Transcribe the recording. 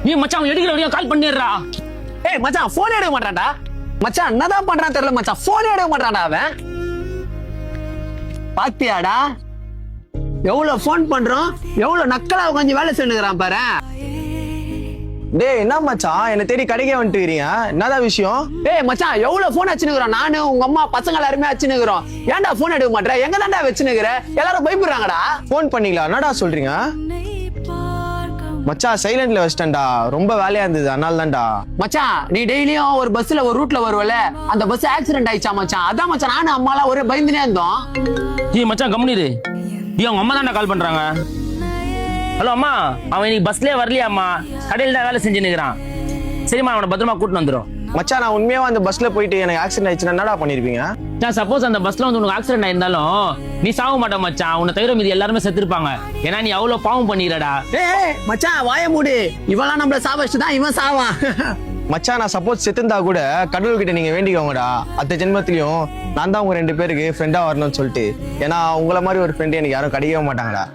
நீ மச்சான் எடுக்கிற வரையும் கால் பண்ணிடுறா. ஏய் மச்சான் போன் எடுக்க மாட்டான்டா. மச்சான் என்னதான் பண்றான் தெரியல மச்சான், போன் எடுக்க மாட்டான்டா அவன். பாத்தியாடா எவ்வளவு போன் பண்றோம், எவ்வளவு நக்கலா உட்காந்து வேலை செஞ்சுக்கிறான் பாரு. டேய் என்ன மச்சான் என்ன தேடி கடைக்கே வந்துட்டுக்கிறீங்க, என்னதான் விஷயம்? ஏய் மச்சான் எவ்வளவு போன் வச்சுனுக்குறோம், நானு உங்க அம்மா பசங்க எல்லாருமே வச்சுனுக்குறோம். ஏன்டா போன் எடுக்க மாட்டேற, எங்க தான்டா வச்சுனுக்குற, எல்லாரும் பயப்படுறாங்கடா. ஃபோன் பண்ணீங்களா, என்னடா சொல்றீங்க? மச்சான் சைலண்ட்ல வச்சிட்டேன்டா, ரொம்ப வேலையா இருந்தது அதனால தான்டா. மச்சான் நீ டெய்லியும் ஒரு பஸ்ல ஒரு ரூட்ல வருவல, அந்த பஸ் ஆக்சிடென்ட் ஆயிடுச்சா மச்சான், அதான் மச்சான் நானும் அம்மாலாம் ஒரே பயந்துனே இருந்தோம். ஏய் மச்சான் கம்முனிரு. அவங்க அம்மா தான்டா கால் பண்றாங்க. ஹலோ அம்மா, அவன் இன்னைக்கு பஸ்லயே வரலையாம்மா, கடையில் தான் வேலை செஞ்சு நிற்கிறான். சரிம்மா அவனை பத்திரமா கூட்டின்னு வந்துடும். மச்சான் நான் உண்மையாவா அந்த பஸ்ல போயிட்டு எனக்கு ஆக்சிடென்ட் ஆயிடுச்சுன்னா என்னடா பண்ணிருப்பீங்க? சப்போஸ் அந்த பஸ்ல வந்து உனக்கு ஆக்சிடென்ட் ஆயிருந்தாலும் நீ சாக மாட்ட மச்சான், உன்னை தவிர மீதி எல்லாருமே செத்துருப்பாங்க. ஏன்னா நீ அவ்வளவு பாவம் பண்ணிடுறடா. ஏய் மச்சான் வாய மூடு, இவெல்லாம் நம்மள சாவச்சுட்டு தான் இவன் சாவான். மச்சான் நான் சப்போஸ் செத்துந்தா கூட கடவுள்கிட்ட நீங்க வேண்டிக்கோங்கடா, அடுத்த ஜென்மத்திலையும் நான் தான் உங்க 2 பேருக்கு ஃப்ரெண்டா வரணும்னு சொல்லிட்டு. ஏன்னா உங்களை மாதிரி ஒரு ஃப்ரெண்டு எனக்கு யாரும் கிடைக்கவே மாட்டாங்கடா.